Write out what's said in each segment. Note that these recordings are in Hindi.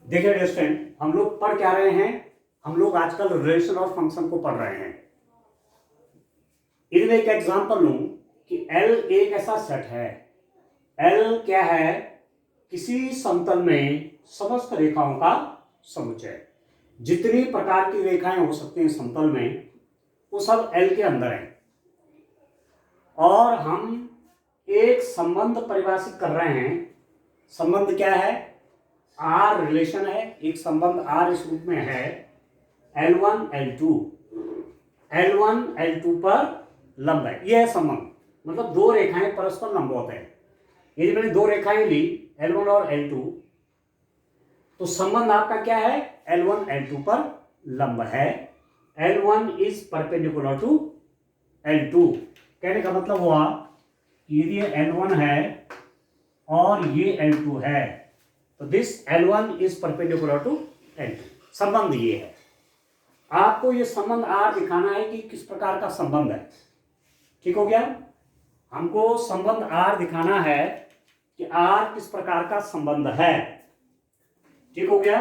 देखिए डियर स्टूडेंट, हम लोग पढ़ क्या रहे हैं। हम लोग आजकल रिलेशन और फंक्शन को पढ़ रहे हैं। इनमें एक एग्जांपल लूं कि L एक ऐसा सेट है। L क्या है? किसी समतल में समस्त रेखाओं का समुच्चय। जितनी प्रकार की रेखाएं हो सकती हैं समतल में, वो सब L के अंदर है। और हम एक संबंध परिभाषित कर रहे हैं। संबंध क्या है? R रिलेशन है। एक संबंध R इस रूप में है, L1 L2 L1 L2 पर लंब है। यह है संबंध। मतलब दो रेखाएं परस्पर लंबवत है। यदि मैंने दो रेखाएं ली L1 और L2, तो संबंध आपका क्या है? L1 L2 पर लंब है। L1 is perpendicular to L2। कहने का मतलब हुआ कि यदि ये L1 है और ये L2 है, तो this L1 is perpendicular to L2। संबंध ये है। आपको ये संबंध R दिखाना है कि किस प्रकार का संबंध है। ठीक हो गया? हमको संबंध R दिखाना है कि R किस प्रकार का संबंध है। ठीक हो गया?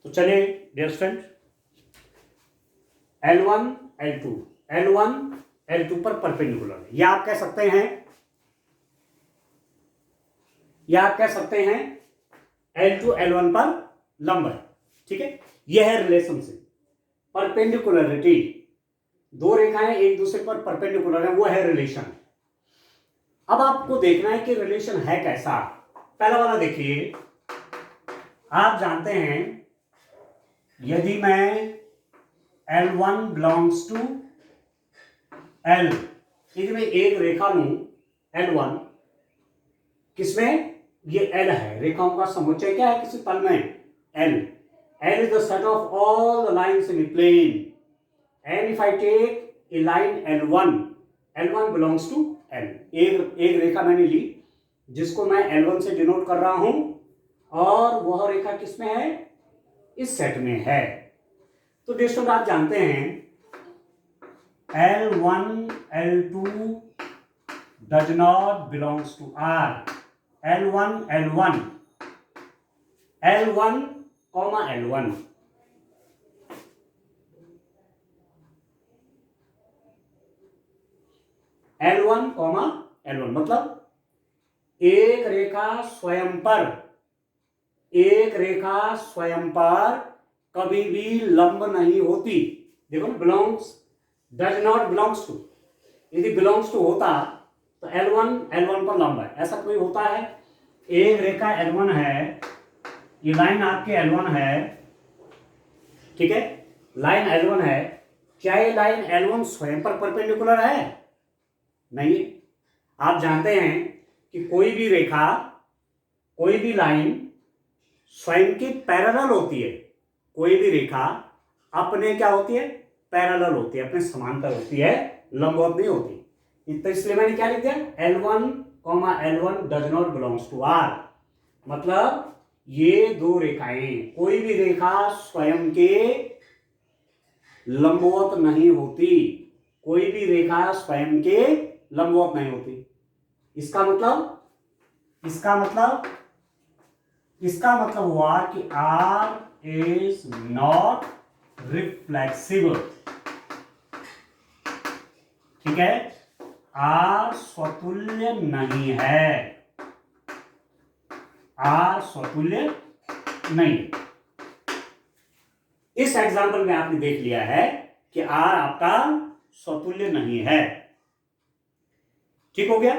तो चलिए dear student, L1 L2 L1 L2 पर परपेंडिकुलर है। या आप कह सकते हैं, L2 L1 पर लंब है। ठीक है? यह है रिलेशनशिप। परपेंडिकुलरिटी, दो रेखाएं एक दूसरे पर परपेंडिकुलर है, वो है रिलेशन। अब आपको देखना है कि रिलेशन है कैसा। पहला वाला देखिए। आप जानते हैं, यदि मैं L1 बिलोंग्स टू L, यदि मैं एक रेखा लूं L1, किसमें? ये L है। रेखाओं का समुच्चय क्या है किसी तल में? L is the set of all the lines in a plane. And if I take a line L1 belongs to L। एक रेखा मैंने ली जिसको मैं L1 से डिनोट कर रहा हूं, और वह रेखा किसमें है? इस सेट में है। तो दोस्तों आप जानते हैं, L1 L2 does not belongs to R। L1 L1 L1 L1 L1 L1 मतलब एक रेखा स्वयं पर कभी भी लंब नहीं होती। देखो ना, belongs, does not belongs to. यदि बिलोंग्स टू होता तो L1 पर लंब है, ऐसा कोई होता है? एक रेखा L1 है, ये लाइन आपके L1 है। ठीक है? लाइन L1 है। क्या ये लाइन L1 स्वयं पर परपेंडिकुलर है? नहीं। आप जानते हैं कि कोई भी रेखा, कोई भी लाइन स्वयं की पैरेलल होती है। कोई भी रेखा अपने क्या होती है? पैरेलल होती है, अपने समांतर होती है, लंबवत नहीं होती। तो इसलिए मैंने क्या लिख दिया? L1 L1 does not belongs to R। मतलब ये दो रेखाएं, कोई भी रेखा स्वयं के लंबवत नहीं होती। कोई भी रेखा स्वयं के लंबवत नहीं होती। इसका मतलब हुआ कि R इज नॉट रिफ्लेक्सिव। ठीक है? R स्वतुल्य नहीं है। R स्वतुल्य नहीं। इस एग्जाम्पल में आपने देख लिया है कि R आपका स्वतुल्य नहीं है। ठीक हो गया?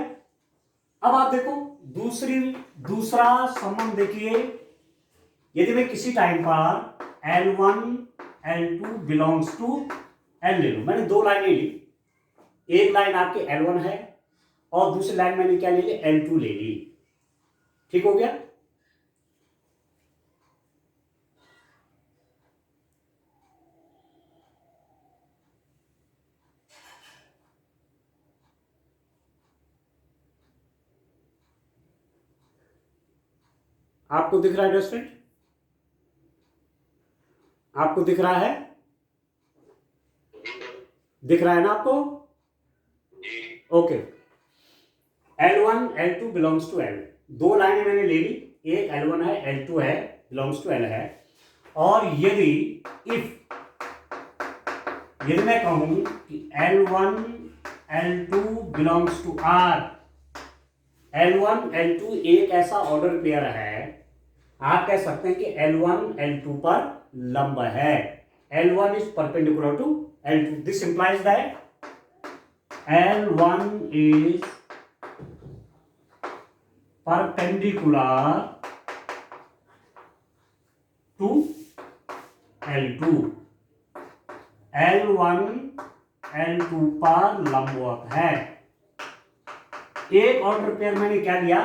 अब आप देखो दूसरा संबंध देखिए। यदि मैं किसी टाइम पर L1 L2 belongs to L ले लूं, मैंने दो लाइनें ली। एक लाइन आपके L1 है और दूसरी लाइन मैंने क्या ले ली? L2 ले ली। ठीक हो गया? आपको दिख रहा है स्टूडेंट? आपको दिख रहा है? दिख रहा है ना आपको? Okay. L1 L2 belongs to L। दो लाइनें मैंने ले ली, एक L1 है, L2 है, बिलोंग्स टू L है। और यदि मैं कहूं कि L1 L2 belongs to R, L1 L2 एक ऐसा ऑर्डर पेयर है, आप कह सकते हैं कि L1 L2 पर लंब है। L1 is perpendicular to L2। This implies that L1 is perpendicular to L2। L1 L2 पर लंबवत है। एक ऑर्डर पेयर मैंने क्या लिया,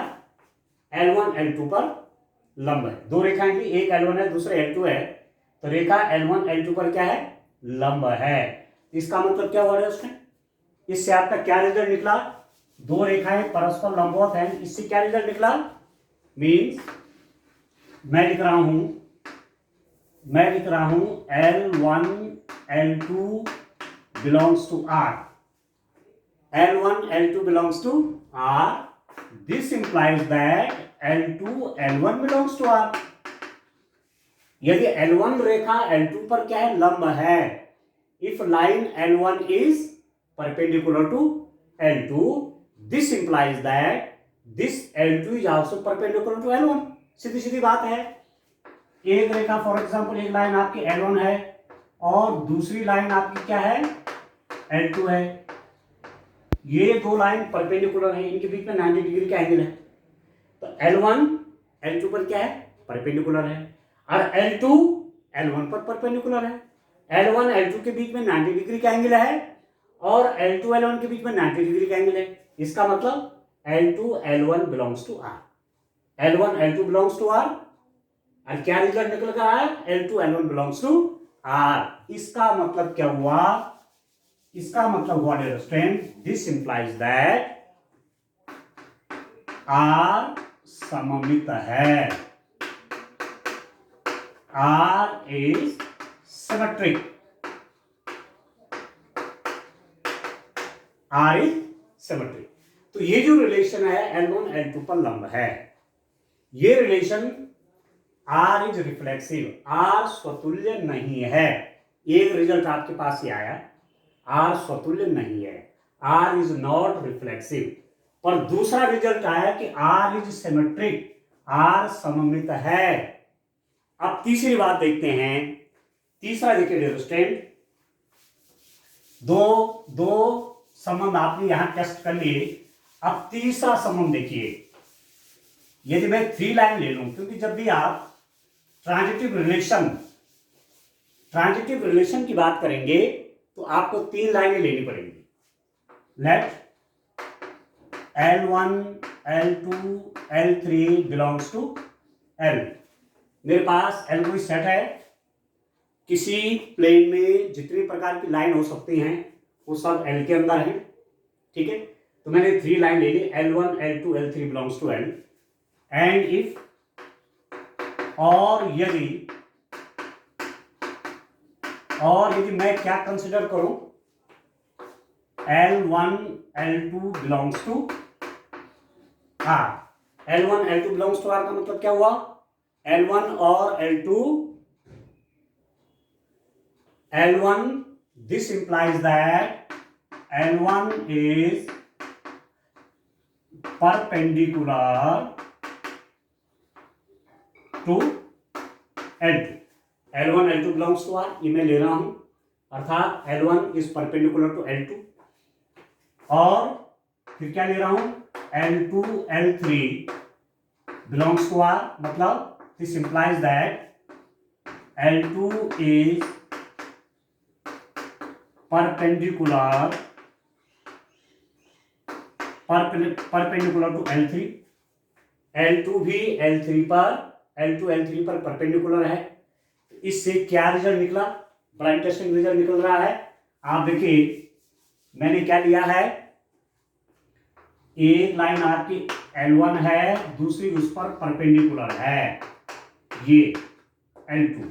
L1 L2 पर लंब है। दो रेखाएं थी, एक L1 है, दूसरे L2 है, तो रेखा L1 L2 पर क्या है, लंब है। इसका मतलब क्या हुआ है उसमें, इससे आपका क्या रिजल्ट निकला, दो रेखाएं परस्पर लंबवत हैं, इससे क्या रिजल्ट निकला, मीन्स मैं लिख रहा हूं L1 L2 belongs to R। L1 L2 belongs to R। This implies that L2 L1 belongs to R। यदि L1 रेखा L2 पर क्या है, लंब है, if line L1 is perpendicular to L2, this implies that this L2 is also perpendicular to L1। सीधी सीधी बात है। एक रेखा फॉर एग्जांपल, एक लाइन आपकी L1 है और दूसरी लाइन आपकी क्या है, L2 है। ये दो लाइन परपेंडिकुलर है, इनके बीच में 90 डिग्री का एंगल है, तो L1 L2 पर क्या है, परपेंडिकुलर है, और L2 L1 पर परपेंडिकुलर है। L1 L2 के बीच में 90 डिग्री का एंगल है और L2 L1 के बीच में 90 डिग्री का एंगल है। इसका मतलब L2 L1 belongs to R। L1 L2 belongs to R, और क्या रिजल्ट निकल कर आया, L2 L1 belongs to R। इसका मतलब क्या हुआ, इसका मतलब what is strength, this implies that R सममित है, R is symmetric, R is symmetric. तो ये जो रिलेशन है L1 L2 पर लंब है, ये relation R is reflexive, R स्वतुल्य नहीं है। एक रिजल्ट आपके पास ही आया, R स्वतुल्य नहीं है, R इज नॉट रिफ्लेक्सिव। पर दूसरा रिजल्ट आया कि R इज सिमेट्रिक, R सममित है। अब तीसरी बात देखते हैं, तीसरा देखिए स्टूडेंट, दो संबंध आपने यहां टेस्ट कर लिए। अब तीसरा संबंध देखिए, यदि मैं 3 लाइन ले लूं, क्योंकि जब भी आप ट्रांजिटिव रिलेशन की बात करेंगे तो आपको 3 लाइनें लेनी पड़ेंगी। Let L1 L2 L3 belongs to L। मेरे पास L कोई सेट है, किसी प्लेन में जितनी प्रकार की लाइन हो सकती हैं वो सब L के अंदर है, ठीक है। तो मैंने 3 लाइन ले ली, L1 L2 L3 belongs to L। And if, और यदि मैं क्या कंसिडर करूं, L1 L2 belongs to R। L1 L2 belongs to R का मतलब क्या हुआ, L1 और L1, this implies that L1 is perpendicular to L2। L1 L2 belongs to R, ये मैं ले रहा हूं, अर्थात L1 is perpendicular to L2। और फिर क्या ले रहा हूं, L2 L3 belongs to R, मतलब this implies that L2 is perpendicular to L3। L2 भी L3 पर परपेंडिकुलर है। इससे क्या रिजल्ट निकला, बड़ा इंटरेस्टिंग रिजल्ट निकल रहा है। आप देखिए, मैंने क्या लिया है, एक लाइन आपकी L1 है, दूसरी उस पर परपेंडिकुलर है, ये L2,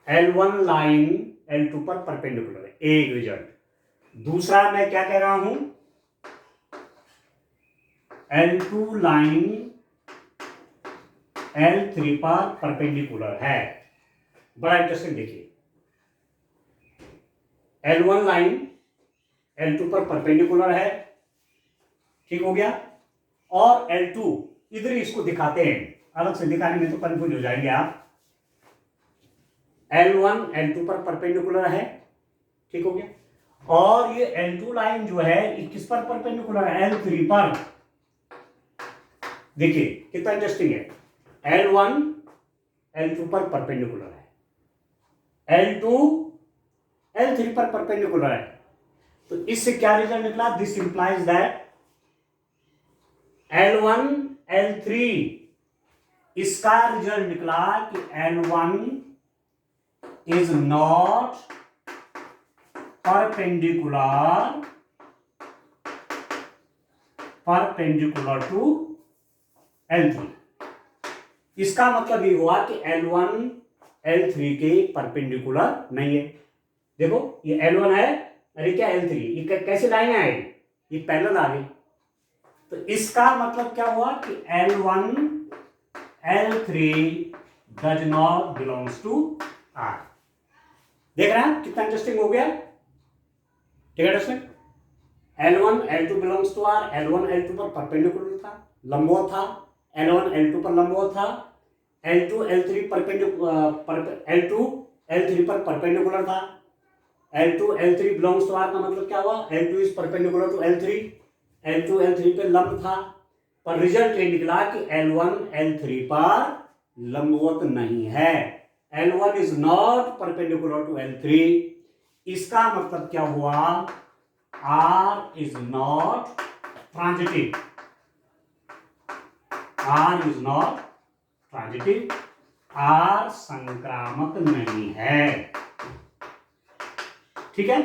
L1 लाइन L2 पर परपेंडिकुलर है, एक रिजल्ट। दूसरा मैं क्या कह रहा हूं, L2 लाइन L3 पर परपेंडिकुलर है। बड़ा इंटरेस्टिंग देखिए, L1 लाइन L2 पर परपेंडिकुलर है, ठीक हो गया, और L2 इधर ही इसको दिखाते हैं, अलग से दिखाने में तो कंफ्यूज हो जाएंगे आप। L1 L2 पर परपेंडिकुलर है, ठीक हो गया, और ये L2 लाइन जो है ये किस पर परपेंडिकुलर है, L3 पर। देखिए कितना इंटरेस्टिंग है, L1 L2 पर परपेंडिकुलर है, L2 L3 पर परपेंडिकुलर है, तो इससे क्या रिजल्ट निकला, this implies that L1 L3, इसका रिजल्ट निकला कि L1 is not perpendicular to L3। इसका मतलब ये हुआ कि L1 L3 के परपेंडिकुलर नहीं है। देखो ये L1 है, अरे क्या L3, ये कैसे लाइन आएगी, ये पैरेलल आ गई, तो इसका मतलब क्या हुआ कि L1 L3 does not belongs to R। देख रहे हैं कितना इंटरेस्टिंग हो गया, ठीक है दोस्तों। L1 L2 belongs to R, L1 L2 पर परपेंडिकुलर था, लंबवत था, L1 L2 पर लंबवत था, L2 L3 L2 L3 पर परपेंडिकुलर था, L2 L3 belongs to R का मतलब क्या हुआ, L2 is perpendicular to L3, L2 L3 पे लंब था, पर रिजल्ट ये निकला कि L1 L3 पर लंबवत नहीं है, L1 is not perpendicular to L3। इसका मतलब क्या हुआ, R is not transitive, R is not transitive, R संक्रामक नहीं है, ठीक है।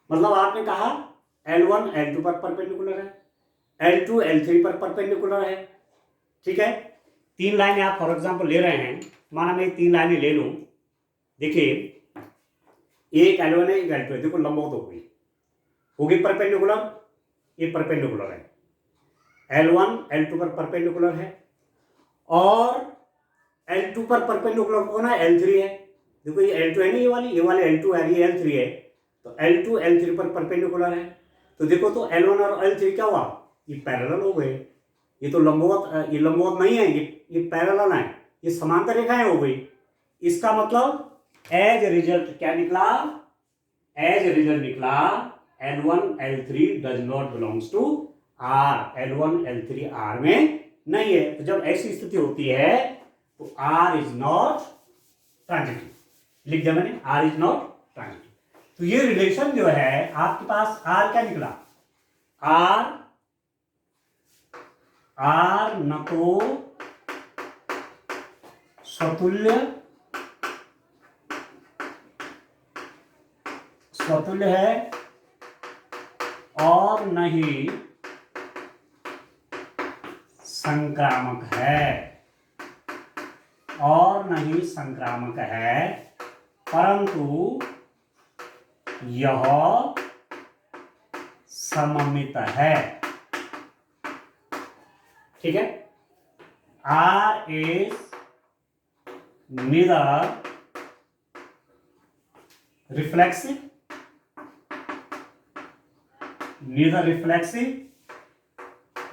मतलब आपने कहा L1 L2 पर परपेंडिकुलर है, L2 L3 पर परपेंडिकुलर है, ठीक है। तीन लाइनें आप फॉर एग्जांपल ले रहे हैं, माना मैं तीन लाइनें ले लूं, देखिए एक L1 है, एक L2 है, देखो लंबवत हो गई परपेंडिकुलर, ये परपेंडिकुलर है, L1 L2 पर परपेंडिकुलर है, और L2 पर परपेंडिकुलर कौन है, L3 है। देखो ये L2 है ना, ये वाली L2 है, ये L3 है, तो L2 L3 पर परपेंडिकुलर है, तो देखो तो L1 और L3 क्या हुआ, ये पैरेलल हो गए, ये तो लंबवत, ये लंबवत नहीं है, ये पैरेलल है, ये समांतर रेखाएं हो गई। इसका मतलब एज रिजल्ट क्या निकला, एज रिजल्ट निकला L1 L3 does not belongs to R, L1 L3 R में नहीं है। तो जब ऐसी स्थिति होती है तो R इज नॉट ट्रांजिटिव, लिख दिया मैंने, R इज नॉट ट्रांजिटिव। तो ये रिलेशन जो है आपके पास R क्या निकला, R न तो स्वतुल्य है और न ही संक्रामक है, परंतु यह सममित है, ठीक है। R is neither reflexive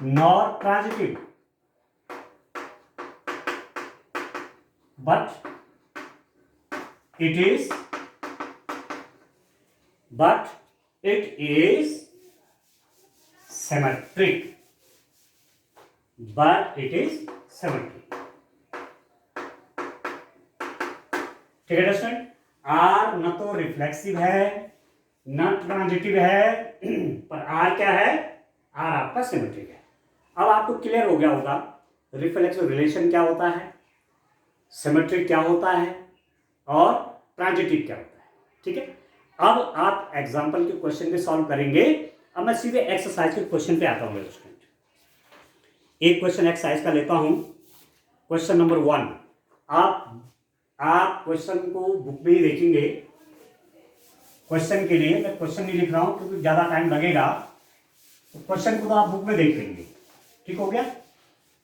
nor transitive, but it is symmetric, ठीक है दोस्तों। R न तो रिफ्लेक्सिव है न ट्रांजिटिव है, पर R क्या है, R आपका सिमेट्रिक है। अब आपको क्लियर हो गया होगा रिफ्लेक्सिव रिलेशन क्या होता है, सिमेट्रिक क्या होता है और ट्रांजिटिव क्या होता है, ठीक है। अब आप एग्जाम्पल के क्वेश्चन भी सॉल्व करेंगे अब मैं सीधे एक्सरसाइज के क्वेश्चन पे आता हूँ स्टूडेंट। एक क्वेश्चन एक्सरसाइज का लेता हूँ। क्वेश्चन नंबर 1, आप क्वेश्चन को बुक में ही देखेंगे। क्वेश्चन के लिए मैं क्वेश्चन नहीं लिख रहा हूँ क्योंकि ज़्यादा टाइम लगेगा, तो क्वेश्चन को तो आप बुक में देख लेंगे। ठीक हो गया।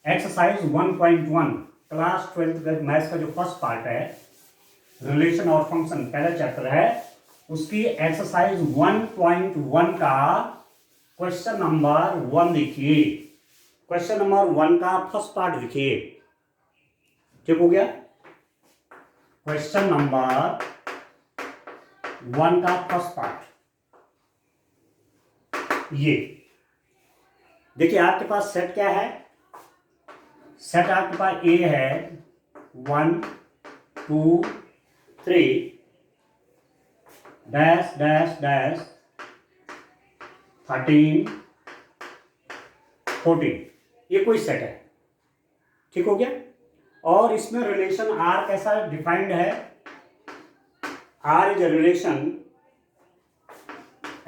एक्सरसाइज 1.1 क्लास 12 मैथ्स का जो फर्स्ट पार्ट है, रिलेशन और फंक्शन, पहला चैप्टर है, उसकी एक्सरसाइज 1.1 का क्वेश्चन नंबर 1 देखिए। क्वेश्चन नंबर 1 का फर्स्ट पार्ट देखिए। ठीक हो गया। क्वेश्चन नंबर 1 का फर्स्ट पार्ट ये देखिए। आपके पास सेट क्या है? सेट आपके पास ए है 1 2 3 डैश डैश डैश 13 14, ये कोई सेट है। ठीक हो गया। और इसमें रिलेशन आर कैसा डिफाइंड है? R is a relation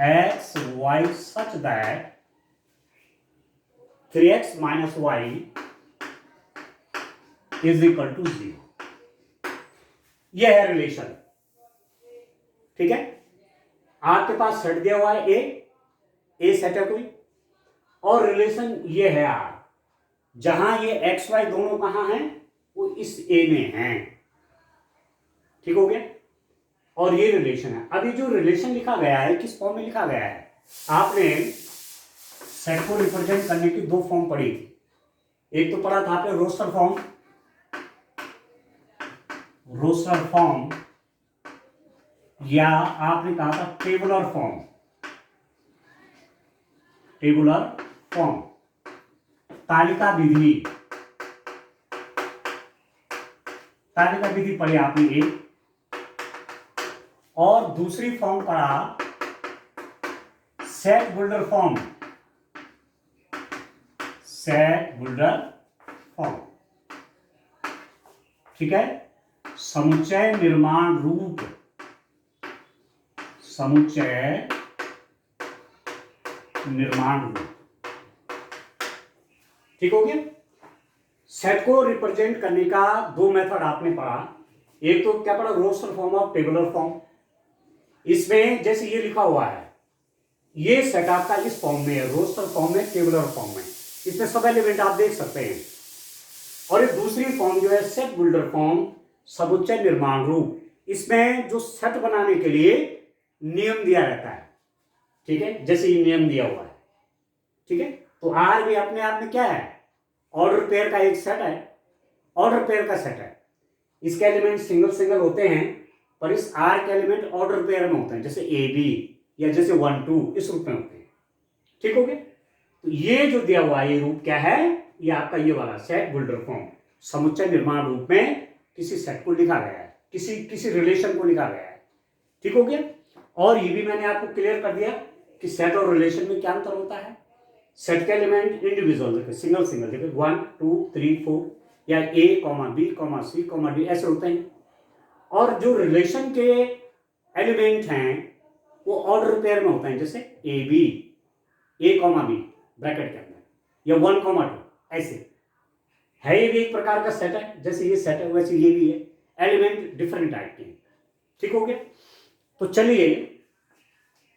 X Y such that 3x minus y is equal to 0। यह है रिलेशन। ठीक है। आपके पास सेट दिया हुआ है ए सेट है कोई, और रिलेशन ये है आर। जहां ये एक्स वाई दोनों कहां हैं? वो इस ए में हैं। ठीक हो गया। और ये रिलेशन है। अभी जो रिलेशन लिखा गया है किस फॉर्म में लिखा गया है? आपने सेट को रिप्रेजेंट करने की 2 फॉर्म पढ़ी थी। एक तो पढ़ा था आपने रोस्टर फॉर्म, या आपने कहा था टेबुलर फॉर्म। तालिका विधि पढ़ी आपने एक, और दूसरी फॉर्म पढ़ा सेट बुल्डर फॉर्म। ठीक है। समुच्चय निर्माण रूप, ठीक हो गया। सेट को रिप्रेजेंट करने का 2 मेथड आपने पढ़ा। एक तो क्या पढ़ा? रोस्टर फॉर्म और टेबुलर फॉर्म। इसमें जैसे ये लिखा हुआ है, ये सेट आपका इस फॉर्म में है, रोस्टर फॉर्म में, टेबुलर फॉर्म में। इसमें सब एलिमेंट आप देख सकते हैं। और एक दूसरी फॉर्म जो है सेट बिल्डर फॉर्म, समुच्चय निर्माण रूप। इसमें जो सेट बनाने के लिए नियम दिया रहता है। ठीक है, जैसे ये नियम दिया हुआ है। ठीक है। तो आर भी अपने आप में क्या है? ऑर्डर पेयर का एक सेट है। ऑर्डर पेयर का सेट है। इसके एलिमेंट सिंगल होते हैं, पर इस आर के एलिमेंट ऑर्डर पेयर में होते हैं, जैसे ए बी या जैसे 1 2 इस रूप में होते हैं। ठीक हो गया। तो ये जो दिया हुआ है ये रूप क्या है? ये आपका ये वाला सेट बिल्डर फॉर्म, समुच्चय निर्माण रूप में किसी सेट को लिखा गया है, किसी रिलेशन को लिखा गया है। ठीक हो गया। और ये भी मैंने आपको क्लियर कर दिया कि सेट और रिलेशन में क्या अंतर होता है। सेट के एलिमेंट इंडिविजुअल देखिए, सिंगल देखिए 1 2 3 4, या ए बी सी डी ऐसे होते हैं। और जो रिलेशन के एलिमेंट हैं वो ऑर्डर पेयर में होते हैं, जैसे ए बी ब्रैकेट के अंदर, या 1 2 ऐसे है। ये भी एक प्रकार का सेट है। जैसे ये सेट है वैसे ये भी है। एलिमेंट डिफरेंट टाइप के। ठीक हो गया। तो चलिए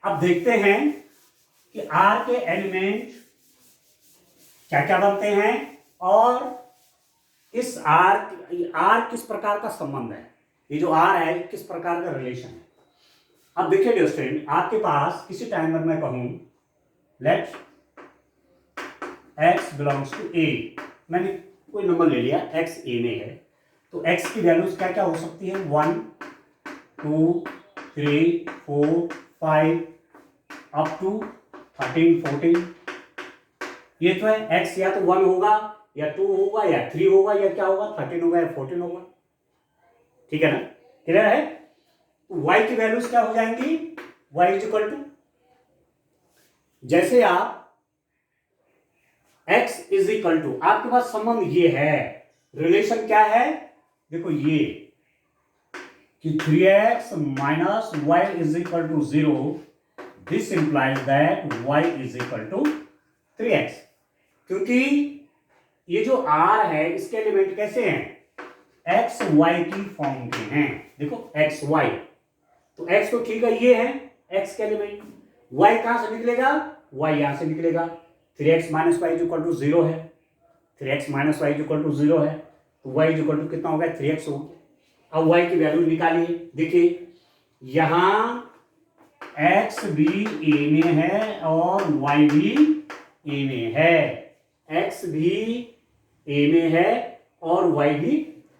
अब देखते हैं कि आर के एलिमेंट क्या क्या बनते हैं, और इस आर किस प्रकार का संबंध है। ये जो आर है किस प्रकार का रिलेशन है। अब देखिए डियर स्टूडेंट, आपके पास किसी टाइम पर मैं कहूं लेट x बिलोंग्स टू ए, मैंने कोई नंबर ले लिया, x ए में है, तो x की वैल्यूज क्या क्या हो सकती है? 1 2 3 4 5 अप टू 13 14। ये तो है। x या तो 1 होगा या 2 होगा या 3 होगा या क्या होगा, 13 होगा या 14 होगा। ठीक है ना? क्लियर है? y की वैल्यूज क्या हो जाएंगी? y इज इक्वल टू, जैसे आप x इज इक्वल टू, आपके पास संबंध ये है, रिलेशन क्या है? देखो ये कि 3x minus Y is equal to 0, this implies that y is equal to 3x, क्योंकि ये जो r है इसके एलिमेंट कैसे हैं, x y की फॉर्म के हैं। देखो x y, तो x तो ठीक है, ये है x के एलिमेंट, y कहां से निकलेगा, y यहां से निकलेगा, 3x minus Y is equal to 0 है, 3x minus Y is equal to 0 है, तो y इज इक्वल टू कितना हो गया, 3x हो गया। अब y की वैल्यू निकालिए, देखिए यहां x भी a में है और y भी a में है, x भी a में है और y भी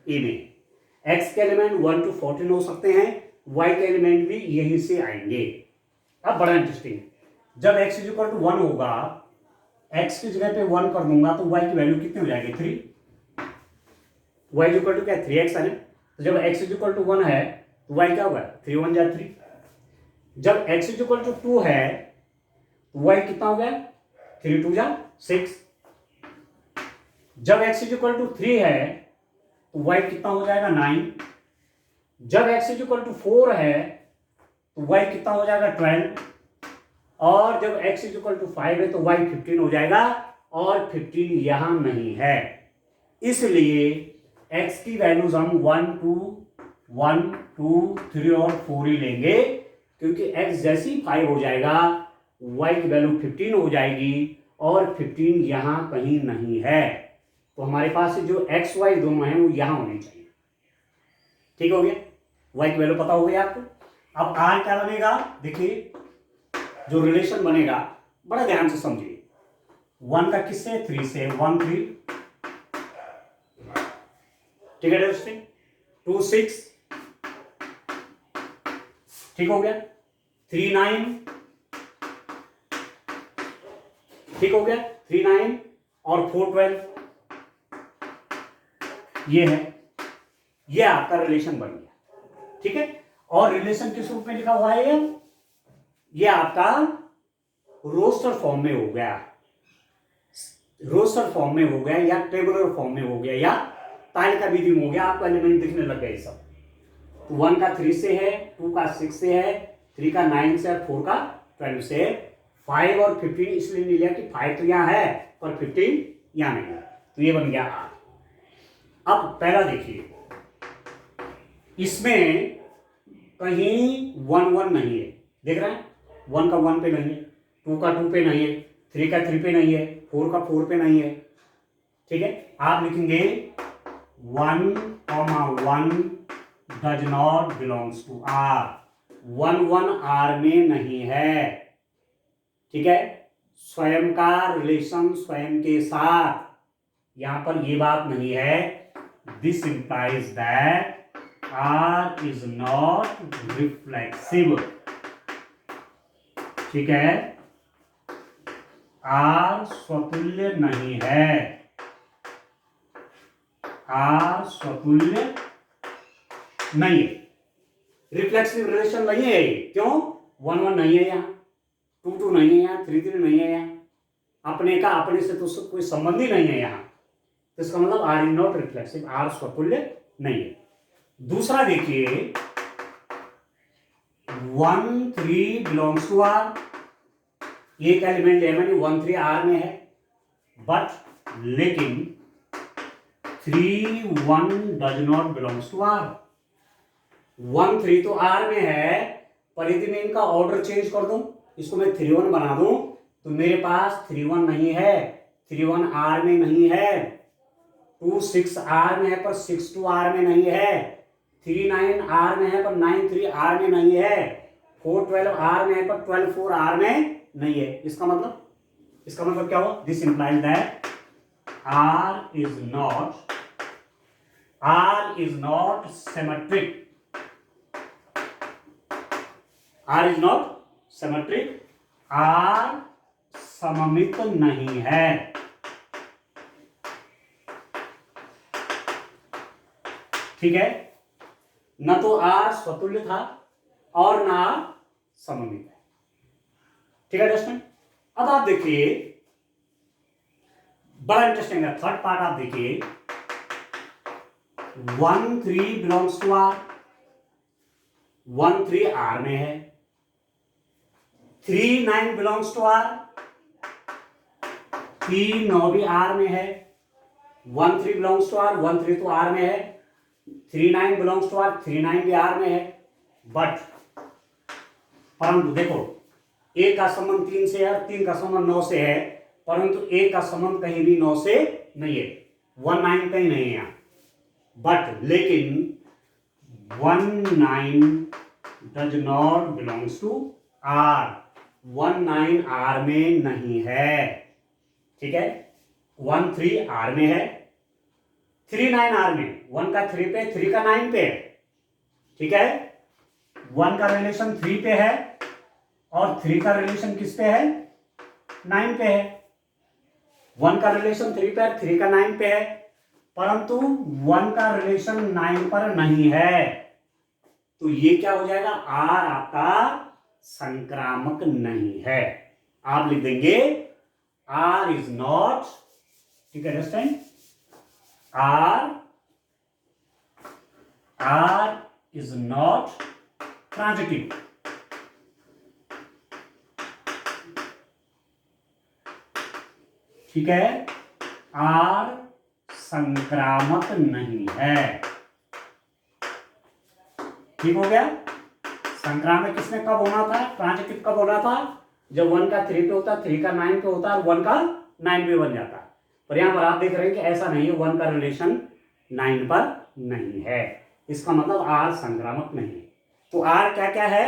a में है। x के एलिमेंट 1 to 14 हो सकते हैं, y के एलिमेंट भी यहीं से आएंगे। अब बड़ा इंटरेस्टिंग, जब x इज इक्वल टू 1 होगा, x की जगह पे 1 कर दूंगा तो y की वैल्यू कितनी हो जाएगी, 3। y इज इक्वल टू क्या, 3x है ना, तो जब x इज इक्वल टू 1 है तो y क्या होगा, 3 1 जा 3। जब x इज इक्वल टू 2 है तो y कितना हो गया, 3 2 जा 6। जब x इज इक्वल टू 3 है तो y कितना हो जाएगा, 9। जब x इज इक्वल टू 4 है तो y कितना हो जाएगा, 12। और जब x इज इक्वल टू 5 है तो y 15 हो जाएगा, और 15 यहां नहीं है, इसलिए x की वैल्यूज हम 1 2 3 और 4 ही लेंगे, क्योंकि x जैसी 5 हो जाएगा y की वैल्यू 15 हो जाएगी, और 15 यहां कहीं नहीं है, तो हमारे पास जो x y दोनों हैं वो यहां होने चाहिए। ठीक हो गया, y की वैल्यू पता हो गई आपको। अब r क्या बनेगा, देखिए जो रिलेशन बनेगा बड़ा ध्यान से समझिए, 1 का किससे, 3 से, 1 3, ठीक है दोस्तों, 2 6, ठीक हो गया, 3 9, ठीक हो गया, 3 9 और 4 12, ये है, ये आपका रिलेशन बन गया। ठीक है, और रिलेशन किस रूप में लिखा हुआ है, ये आपका रोस्टर फॉर्म में हो गया, रोस्टर फॉर्म में हो गया, या टेबुलर फॉर्म में हो गया, या तालिका विधि में हो गया, आपको एलिमेंट दिखने लग गए सब। तो 1 का 3 से है, 2 का 6 से है, 3 का 9 से है, 4 का 12 से है, 5 और 15 इसलिए नहीं लिया कि 5 तो यहाँ है पर 15 यहाँ नहीं है, तो ये बन गया R। अब पहला देखिए, इसमें कहीं 1 1 नहीं है, देख रहे हैं, 1 का 1 पे नहीं है, 2 का 2 पे नहीं है, 3 का 3 पे नहीं है, 4 का 4 पे नहीं है। ठीक है, आप लिखेंगे 1 1 does not belongs to R, 1 1 R में नहीं है। ठीक है, स्वयं का रिलेशन स्वयं के साथ, यहां पर ये बात नहीं है, this implies that R is not reflexive. ठीक है, R स्वतुल्य नहीं है, R स्वतुल्य नहीं है, रिफ्लेक्सिव रिलेशन नहीं है। क्यों, 1 1 नहीं है यहाँ, 2 2 नहीं है यहाँ, 3 3 नहीं है यहाँ, अपने का अपने से तो कोई संबंध ही नहीं है यहाँ, तो इसका मतलब R is not reflexive, R स्वतुल्य नहीं है। दूसरा देखिए, 1 3 बिलोंग्स टू R, एक एलिमेंट ले, 1 3 R में है, बट लेकिन 3 1 does not belongs to R। 1 3 तो R में है, पर यदि मैं इनका ऑर्डर चेंज कर दूं, इसको मैं 3 1 बना दूं, तो मेरे पास 3 1 नहीं है, 3 1 R में नहीं है, 2 6 R में है पर 6 2 R में नहीं है, 3 9 R में है पर 9 3 R में नहीं है, 4 12 R में है पर 12 4 R में नहीं है। इसका मतलब क्या हुआ, this implies that R is not symmetric, R is not symmetric, R सममित नहीं है। ठीक है, न तो R स्वतुल्य था और ना सममित है। ठीक है दोस्तों, अब आप देखिए, बड़ा इंटरेस्टिंग है, थर्ड पार्ट आप देखिए, 1 3 बिलोंग्स टू R, 1 3 R में है, 3 9 बिलोंग्स टू आर, 3 9 भी आर में है, 1 3 बिलोंग्स टू आर, 1 3 तो आर में है, 3 9 बिलोंग्स टू आर, 3 9 भी आर में है। बट परंतु देखो ए का संबंध 3 से है, 3 का संबंध 9 से है, परंतु ए का संबंध कहीं भी 9 से नहीं है, 1 9 कहीं नहीं है यहां। बट लेकिन 1 9 does not belongs to R, 1 9 R में नहीं है, ठीक है। 1 3 आर में है, 3 9 आर में, 1 का 3 पे, 3 का 9 पे, ठीक है। 1 का रिलेशन 3 पे है और 3 का रिलेशन किस पे है, 9 पे है। 1 का रिलेशन 3 पे है, 3 का 9 पे है, परंतु 1 का रिलेशन 9 पर नहीं है। तो ये क्या हो जाएगा, आर आपका संक्रामक नहीं है। आप लिख देंगे आर इज नॉट, ठीक है, understand, R is not transitive. ठीक है, आर संक्रामक नहीं है। ठीक हो गया। संक्रामक किसमें कब होना था, ट्रांजिटिव कब होना था, जब 1 का 3 पे होता, 3 का 9 पे होता और 1 का 9 पे बन जाता। पर यहां पर आप देख रहे हैं कि ऐसा नहीं है, 1 का रिलेशन 9 पर नहीं है, इसका मतलब आर संक्रामक नहीं है। तो आर क्या क्या है,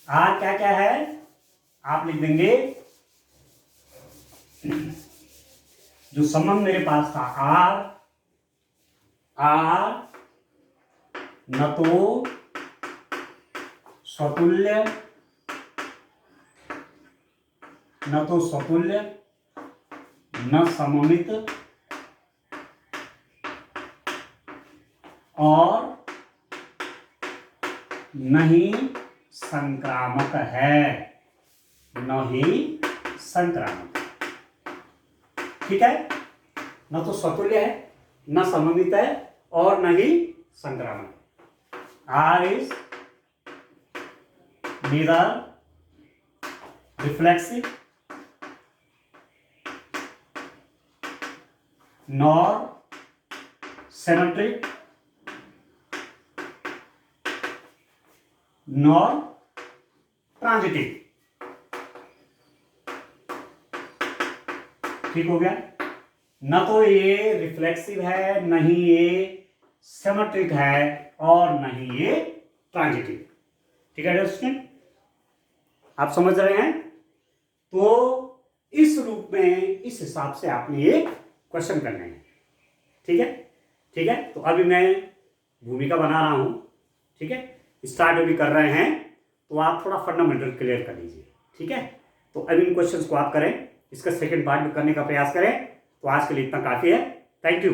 आर क्या क्या है, आप लिख देंगे जो संबंध मेरे पास था, आर न तो स्वतुल्य, न तो स्वतुल्य, न सममित और न ही संक्रामक है, न ही संक्रामक। ठीक है, न तो स्वतुल्य है, न सममित है और न ही संक्रामक। R is neither reflexive nor symmetric nor transitive। ठीक हो गया, न तो ये रिफ्लेक्सिव है, न ही ये सिमेट्रिक है और न ही ये ट्रांजिटिव। ठीक है स्टूडेंट, आप समझ रहे हैं। तो इस रूप में, इस हिसाब से आपने ये क्वेश्चन करने हैं। ठीक है, ठीक है। तो अभी मैं भूमिका बना रहा हूं, ठीक है, स्टार्ट अभी कर रहे हैं, तो आप थोड़ा फंडामेंटल क्लियर कर लीजिए। ठीक है, तो अभी इन क्वेश्चंस को आप करें, इसका सेकंड पार्ट में करने का प्रयास करें। तो आज के लिए इतना काफी है। Thank you.